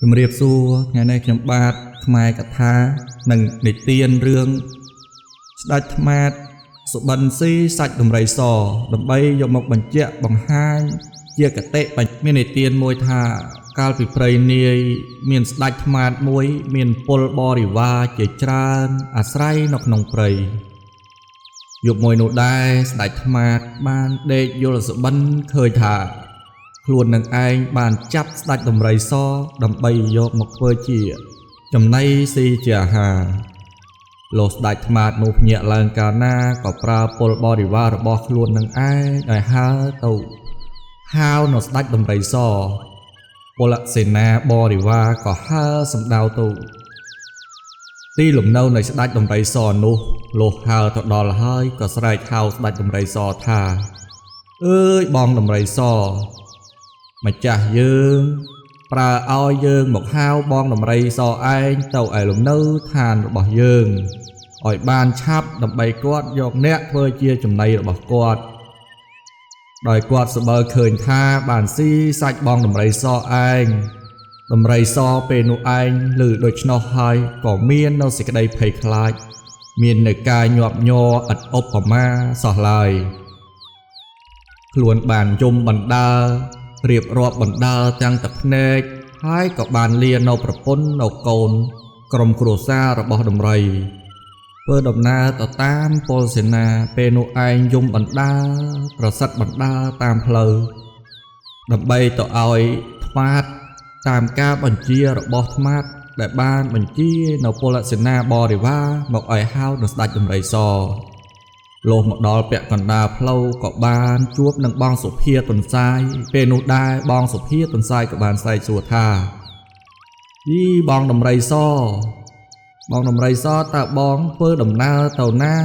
ជំរាបសួរថ្ងៃនេះខ្ញុំបាទខ្មែរកថានិងនិទានរឿងស្ដេចថ្មាតសុបិនស៊ីសាច់ដំរីសដើម្បីយកមកបញ្ជាក់បង្ហាញជាកតិបញ្ញមាននិទានមួយថាកាលពីព្រៃនាយមានស្ដេចថ្មាតមួយមានពលបរិវារជាច្រើនអាស្រ័យនៅក្នុងព្រៃយប់មួយនោះដែរស្ដេចថ្មាតបានដេកយល់សុបិនឃើញថាខ្លួននឹងឯងបានចាប់ស្ដេចដំរីសដើម្បីយកមកធ្វើជាចំណីស៊ីជាអាហារលោកស្ដេចថ្មាតនោះភ្ញាក់ឡើងកាលណាក៏ប្រើពលបរិវាររបស់ខ្លួននឹងឯងឲ្យហើទៅហៅនៅស្ដេចដំរីសពលសេនាបរិវារក៏ហើសម្ដៅទៅទីលំនៅនៃស្ដេចដំរីសនោះលោកហើទៅដល់ហើយក៏ស្រែកហៅស្ដេចដំរីសថាអើយបងដំរីសម្ចាស់យើងប្រើឲ្យយើងមកហៅបងដំរីសឯងទៅឯលំនៅឋានរបស់យើងឲ្យបានឆាប់ដើម្បីគាត់យកអ្នកធ្វើជាចំណីរបស់គាត់ដោយគាត់ស្បើឃើញថាបានស៊ីសាច់បងដំរីសឯងដំរីសពេលនោះឯងឮដូច្នោះហើយក៏មាននៅសេចក្តីភ័យខ្លាចមាននៅការញាប់ញ័រឥតឧបមាសោះឡើយខ្លួនបានយំបណ្ដើររៀបរាប់បណ្ដើរទាំងទឹកភ្នែកហើយក៏បានលានៅប្រពន្ធនៅកូនក្រុមគ្រួសាររបស់ដំរីធ្វើដំណើរទៅតាមពលសេនាពេលនោះឯងយំបណ្ដើរប្រសិទ្ធបណ្ដើរតាមផ្លូវដើម្បីទៅឲ្យថ្មាតតាមការបញ្ជារបស់ថ្មាតដែលបានបញ្ជានៅពលសេនាបរិវារមកឲ្យហៅនៅស្ដេចដំរីសលុះមកដល់ពាក់កណ្ដាលផ្លូវក៏បានជួបនឹងបងសុភាទន្សាយពេលនោះដែរបងសុភាទន្សាយក៏បានសែកសួរថាយីបងដំរីសតើបងធ្វើដំណើរទៅណា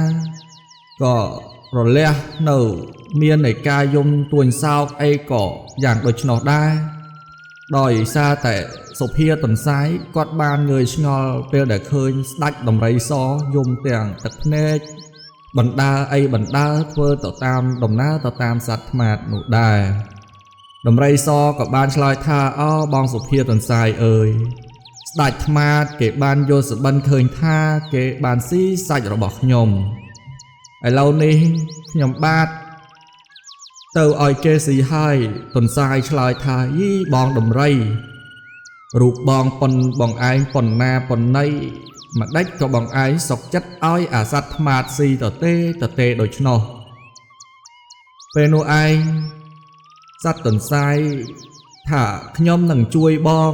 ក៏រលះនៅមាននៃការយំទួញសោកអីក៏យ៉ាងដូច្នោះដែរដោយសារតែសុភាទន្សាយគាត់បានងើយឆ្ងល់ពេលដែលឃើញស្ដេចដំរីសយំទាំងទឹកភ្នែកបណ្ដើរអីបណ្ដើរធ្វើទៅតាមដំណើរទៅតាមសត្វថ្មាតនោះដែរដំរីសក៏បានឆ្លើយថាអូបងសុភាទន្សាយអើយស្ដេចថ្មាតគេបានយល់សុបិនឃើញថាគេបានស៊ីសាច់របស់ខ្ញុំឥឡូវនេះខ្ញុំបាទទៅឲ្យគេស៊ីហើយទន្សាយឆ្លើយថាយីបងដំរីរូបបងប៉ុនបងឯងប៉ុណ្ណាប៉ុណ្ណីម្ដេចក៏បងឯងសុកចិត្តឲ្យអាសត្វថ្មាតស៊ីទៅទេដូច្នោះពេលនោះឯងសត្វទន្សាយថាខ្ញុំនឹងជួយបង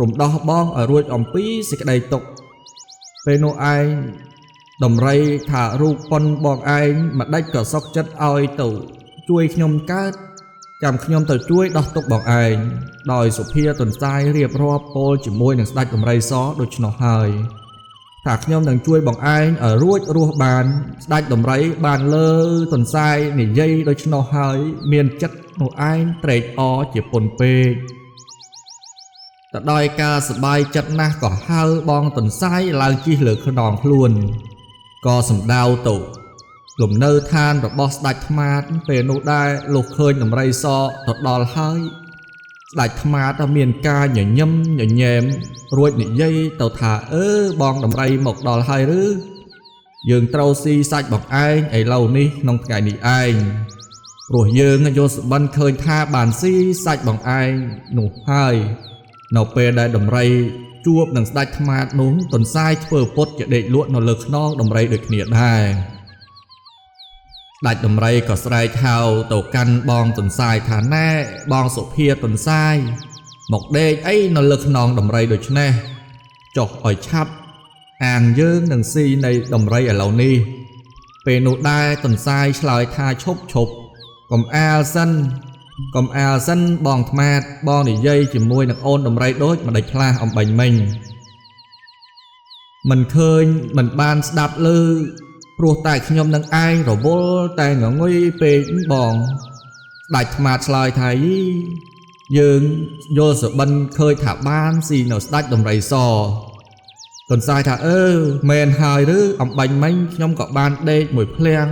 រំដោះបងឲ្យរួចអំពីសេចក្តីទុក្ខពេលនោះឯងដំរីថារូបប៉ុនបងឯងម្ដេចក៏សុកចិត្តឲ្យទៅជួយខ្ញុំកើតចាំខ្ញុំទៅជួយដោះទុក្ខបងឯងដោយសុភាទន្សាយរៀបរាប់ពោលជាមួយនឹងស្ដេចដំរីសដូច្នោះហើយថាខ្ញុំនឹងជួយបងឯងឲ្យរួចរស់បានស្ដេចដំរីបានលើទន្សាយនិយាយដូច្នោះហើយមានចិត្តនោះឯងត្រេកអរជាពន់ពេកទៅដោយការសប្បាយចិត្តណាស់ក៏ហៅបងទន្សាយឡើងជិះលើខ្នងខ្លួនក៏សម្ដៅទៅលំនៅឋានរបស់ស្ដេចថ្មាតពេលនោះដែរលុះឃើញដំរីសទៅដល់ហើយស្ដេចថ្មាតមានការញញឹមញញែមរួចនិយាយទៅថាបងដំរីមកដល់ហើយឬយើងត្រូវស៊ីសាច់បងឯងឥឡូវនេះក្នុងថ្ងៃនេះឯងព្រោះយើងយល់សុបិនឃើញថាបានស៊ីសាច់បងឯងនោះហើយនៅពេលដែលដំរីជួបនឹងស្ដេចថ្មាតនោះទន្សាយធ្វើពុតជាដេកលក់នៅលើខ្នងដំរីដូចគ្នាដែរស្ដេចដំរីក៏ស្រែកហៅទៅកាន់បងទន្សាយថាណែបងសុភាទន្សាយមកដេកអីនៅលើខ្នងដំរីដូចនេះចុះឲ្យឆាប់អាងយើងនឹងស៊ីនៃដំរីឥឡូវនេះពេលនោះដែរទន្សាយឆ្លើយថាឈប់កុំអាលសិនបងថ្មាតបងនិយាយជាមួយនឹងអូនដំរីដូចម្ដេចផ្លាស់អំបញ្ញមិញមិនឃើញមិនបានស្ដាប់ឮព្រោះតែខ្ញុំនឹងឯងរវល់តែងងុយពេកបងស្ដេចថ្មាតឆ្លើយថាយើងយល់សុបិនឃើញថាបានស៊ីនៅស្ដេចដំរីសទន្សាយថាមែនហើយឬអំបញ្ញមិញខ្ញុំក៏បានដេកមួយភ្លាំង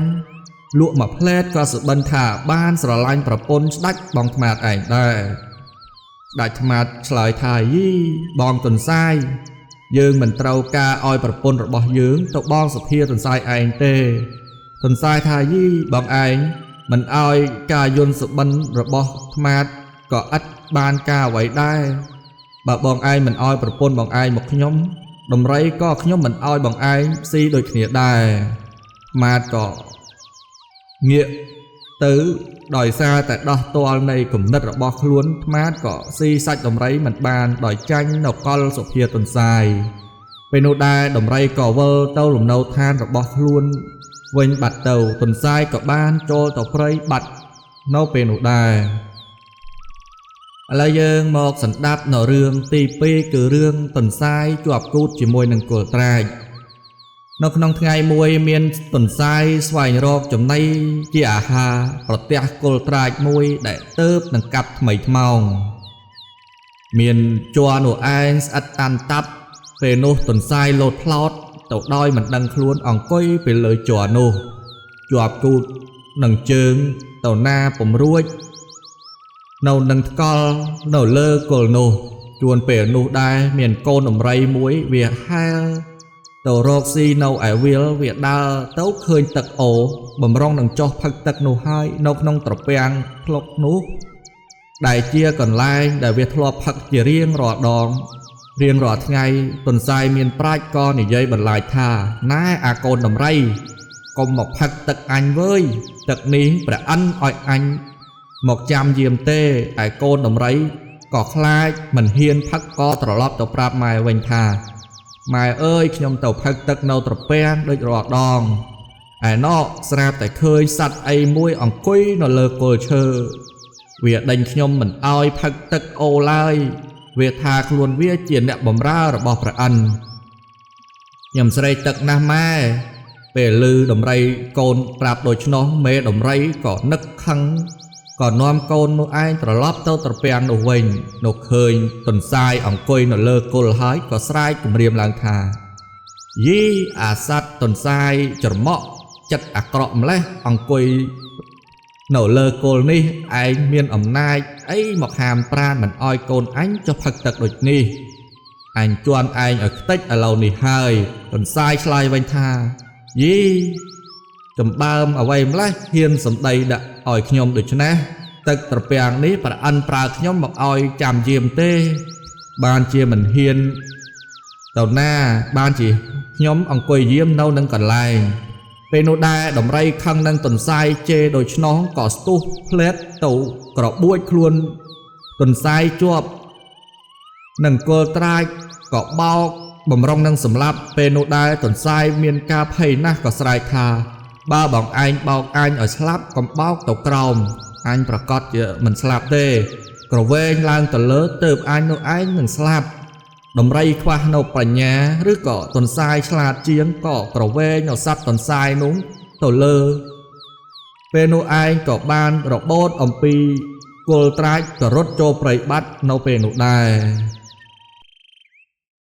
លក់មួយផ្លែតក៏សុបិនថាបានស្រឡាញ់ប្រពន្ធស្ដេចបងថ្មាតឯងដែរ ដាច់ថ្មាត់ឆ្លើយថាយីបងទន្សាយយើងមិនត្រូវការឲ្យប្រពន្ធរបស់យើងទៅបងសុភាទន្សាយឯងទេទន្សាយថាយីបងឯងមិនឲ្យការយន្តសុបិនរបស់ថ្មាត់ក៏ឥតបានការអ្វីដែរបើបងឯងមិនឲ្យប្រពន្ធបងឯងមកខ្ញុំដំរីក៏ខ្ញុំមិនឲ្យបងឯងស៊ីដូចគ្នាដែរថ្មាត់ក៏ងាកទៅដោយសារតែដោះទាល់នៃគំនិតរបស់ខ្លួនថ្មាត់ក៏ស៊ីសាច់ដំរីមិនបានដោយចាញ់នៅកលសុភាទន្សាយពេលនោះដែរដំរីក៏វិលទៅលំនៅឋានរបស់ខ្លួនវិញបាត់ទៅទន្សាយក៏បានចូលទៅព្រៃបាត់នៅពេលនោះដែរឥឡូវយើងមកសន្តាប់នៅរឿងទី2គឺរឿងទន្សាយជាប់គូតជាមួយនឹងគល់ត្រាចនៅក្នុងថ្ងៃមួយមានទន្សាយស្វែងរកចំណីជាអាហារប្រទះគល់ត្រាចមួយដែលទៅបនឹងកាប់ថ្មីថ្មោងមានជ័រនោះឯងស្អិតតាន់តាប់ពេលនោះទន្សាយលោតផ្លោតទៅដោយមិនដឹងខ្លួនអង្គុយពេលលើជ័រនោះជាប់គូតនឹងជើងទៅណាពំរួចនៅនឹងថ្កល់នៅលើគល់នោះជួនពេលនោះដែរមានកូនដំរីមួយវាហែលទៅរកស៊ីនៅឯវាលវាដើរទៅឃើញទឹកអូបំរុងនឹងចុះផឹកទឹកនោះហើយនៅក្នុងត្រពាំងផ្លុកនោះដែលជាកន្លែងដែលវាធ្លាប់ផឹកជារៀងរាល់ដងរៀងរាល់ថ្ងៃទន្សាយមានប្រាជ្ញក៏និយាយបន្លាចថាណែអាកូនដំរីកុំមកផឹកទឹកអញវើយទឹកនេះព្រះអិនឲ្យអញមកចាំយាមទេឯកូនដំរីក៏ខ្លាចមិនហ៊ានផឹកក៏ត្រឡប់ទៅប្រាប់ម៉ែវិញថាម៉ែអើយខ្ញុំទៅផឹកទឹកនៅត្រពាំងដូចរាល់ដងឯណោស្រាប់តែឃើញសត្វអីមួយអង្គុយនៅលើគល់ឈើវាដេញខ្ញុំមិនអោយផឹកទឹកអូឡើយវាថាខ្លួនវាជាអ្នកបម្រើរបស់ព្រះអិនខ្ញុំស្រេកទឹកណាស់ម៉ែពេលឮដំរីកូនប្រាប់ដូច្នោះមេដំរីក៏នឹកខឹងក៏នាំកូននោះឯងត្រឡប់ទៅត្រពាំងនោះវិញនោះឃើញទន្សាយអង្គុយនៅលើគល់ហើយក៏ស្រែកគំរាមឡើងថាយីអាសត្វទន្សាយច្រមុះចិត្តអាក្រក់ម្លេះអង្គុយនៅលើគល់នេះឯងមានអំណាចអីមកហាមប្រានមិនឲ្យកូនអញចុះផឹកទឹកដូចនេះអញជន់ឯងឲ្យខ្ទេចឥឡូវនេះហើយទន្សាយឆ្លើយវិញថាយីចំបើមអ្វីម្លេះហ៊ានសម្ដីដាក់ឲ្យខ្ញុំដូច្នេះទឹកត្រពាំងនេះព្រះអិនប្រើខ្ញុំមកឲ្យចាំយាមទេបានជាមិនហ៊ានទៅណាបានជាខ្ញុំអង្គុយយាមនៅនឹងកន្លែងពេលនោះដែរដំរីខឹងនឹងទន្សាយជេរដូច្នោះក៏ស្ទុះផ្លែតទៅក្របួចខ្លួនទន្សាយជាប់នឹងគល់ត្រាចក៏បោកបំរុងនឹងសម្លាប់ពេលនោះដែរទន្សាយមានការភ័យណាស់ក៏ស្រែកថាបើបងឯងបោកអញឲ្យស្លាប់កុំបោកទៅក្រោមអញប្រកាសជាមិនស្លាប់ទេក្រវែងឡើងទៅលើទើបអញនោះឯងនឹងស្លាប់ដំរីខ្វះនៅបញ្ញាឬក៏ទន្សាយឆ្លាតជាងក៏ក្រវែងនៅសត្វទន្សាយនោះទៅលើពេលនោះឯងក៏បានរបូតអំពីគល់ត្រាចក៏រត់ចូលព្រៃបាត់នៅពេលនោះដែរ